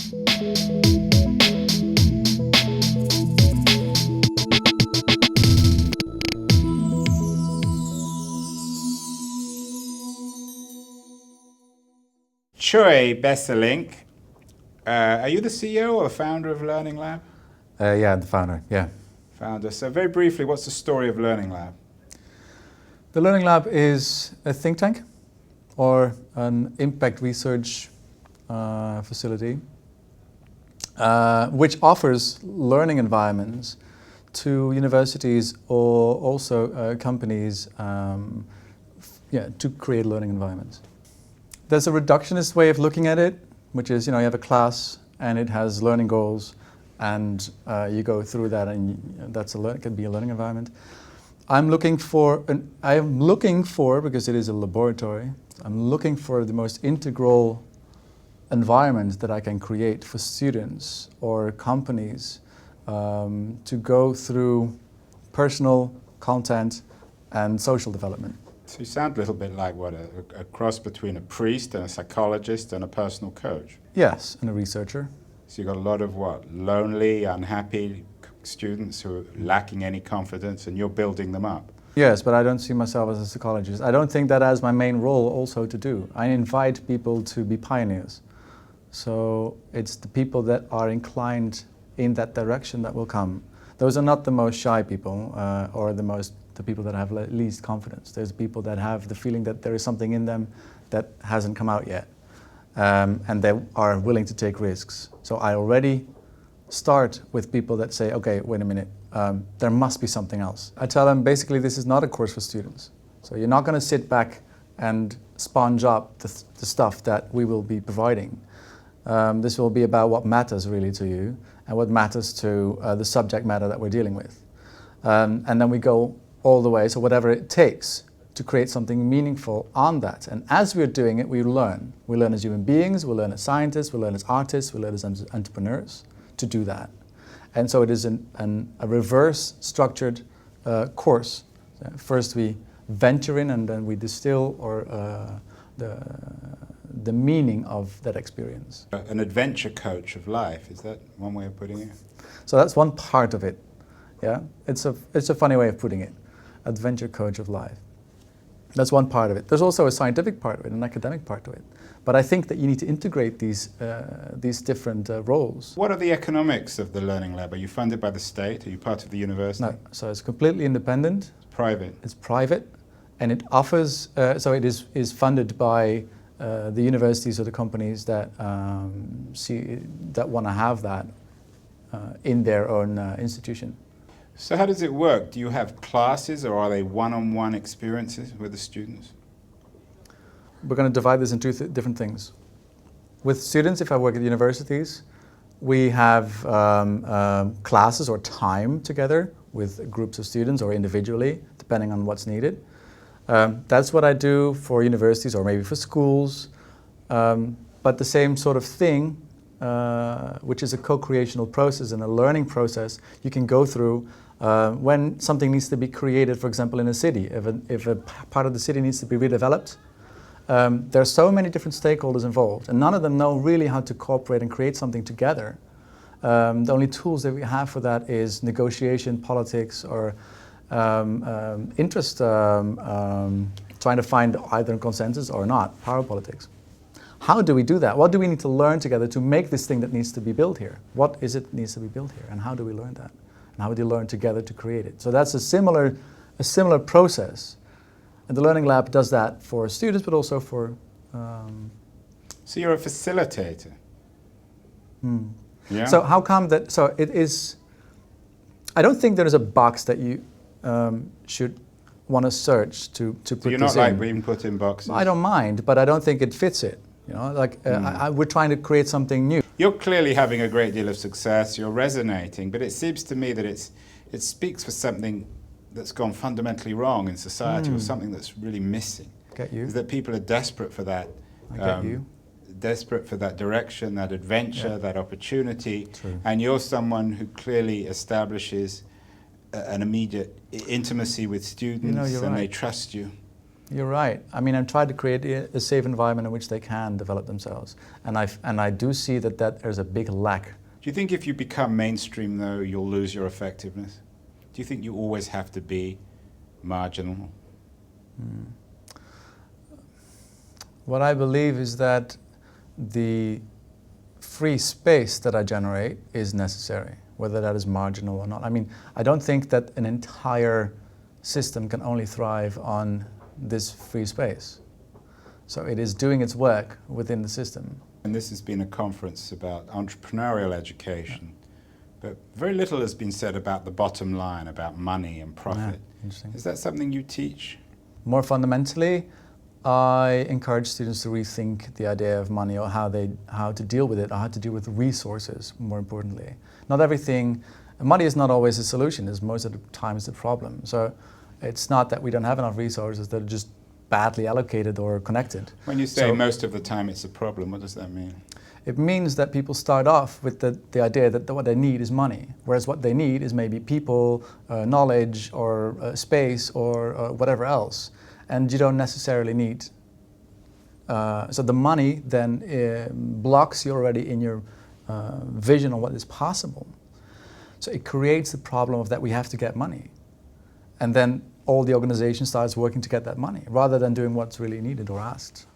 Thieu Besselink, are you the CEO or founder of Learning Lab? Yeah, the founder, yeah. Founder. So very briefly, what's the story of Learning Lab? The Learning Lab is a think tank or an impact research facility which offers learning environments to universities or also companies to create learning environments. There's a reductionist way of looking at it, which is, you have a class and it has learning goals and you go through that and that's can be a learning environment. I'm looking for, because it is a laboratory, I'm looking for the most integral environment that I can create for students or companies to go through personal content and social development. So you sound a little bit like what, a cross between a priest and a psychologist and a personal coach. Yes, and a researcher. So you've got a lot of what, lonely, unhappy students who are lacking any confidence and you're building them up. Yes, but I don't see myself as a psychologist. I don't think that as my main role also to do. I invite people to be pioneers. So it's the people that are inclined in that direction that will come. Those are not the most shy people or the people that have least confidence. There's people that have the feeling that there is something in them that hasn't come out yet. And they are willing to take risks. So I already start with people that say, okay, wait a minute, there must be something else. I tell them basically this is not a course for students. So you're not going to sit back and sponge up the stuff that we will be providing. This will be about what matters really to you and what matters to the subject matter that we're dealing with. And then we go all the way, so whatever it takes to create something meaningful on that. And as we're doing it, we learn. We learn as human beings, we learn as scientists, we learn as artists, we learn as entrepreneurs to do that. And so it is a reverse structured course. First we venture in and then we distill the meaning of that experience. An adventure coach of life, is that one way of putting it? So that's one part of it. Yeah, it's a funny way of putting it. Adventure coach of life. That's one part of it. There's also a scientific part of it, an academic part of it. But I think that you need to integrate these different roles. What are the economics of the Learning Lab? Are you funded by the state? Are you part of the university? No, so it's completely independent. It's private. It's private, and it offers. So it is funded by the universities or the companies that want to have that in their own institution. So how does it work? Do you have classes or are they one-on-one experiences with the students? We're going to divide this into two different things. With students, if I work at universities, we have classes or time together with groups of students or individually, depending on what's needed. That's what I do for universities or maybe for schools. But the same sort of thing, which is a co-creational process and a learning process you can go through when something needs to be created, for example, in a city. If a part of the city needs to be redeveloped, there are so many different stakeholders involved, and none of them know really how to cooperate and create something together. The only tools that we have for that is negotiation, politics, or interest, trying to find either a consensus or not, power politics. How do we do that? What do we need to learn together to make this thing that needs to be built here? What is it that needs to be built here, and how do we learn that? And how do we learn together to create it? So that's a similar process. And the Learning Lab does that for students, but also for... So you're a facilitator? Yeah. So how come that... So it is... I don't think there is a box that you should want to search to put this in. So you're not like being put in boxes? I don't mind, but I don't think it fits it. We're trying to create something new. You're clearly having a great deal of success, you're resonating, but it seems to me that it speaks for something that's gone fundamentally wrong in society or something that's really missing. Get you. Is that people are desperate for that. I get you. Desperate for that direction, that adventure, that opportunity. True. And you're someone who clearly establishes an immediate intimacy with students, you're and right. they trust you. You're right. I mean, I'm trying to create a safe environment in which they can develop themselves. And I do see that there's a big lack. Do you think if you become mainstream, though, you'll lose your effectiveness? Do you think you always have to be marginal? What I believe is that the free space that I generate is necessary, whether that is marginal or not. I mean, I don't think that an entire system can only thrive on this free space. So it is doing its work within the system. And this has been a conference about entrepreneurial education, but very little has been said about the bottom line, about money and profit. Yeah, interesting. Is that something you teach? More fundamentally, I encourage students to rethink the idea of money, or how to deal with it, or how to deal with resources, more importantly. Not everything, money is not always a solution, it's most of the time it's a problem. So it's not that we don't have enough resources that are just badly allocated or connected. When you say most of the time it's a problem, what does that mean? It means that people start off with the idea that what they need is money, whereas what they need is maybe people, knowledge, or space, or whatever else. And you don't necessarily need. So the money then blocks you already in your vision on what is possible. So it creates the problem of that we have to get money. And then all the organization starts working to get that money, rather than doing what's really needed or asked.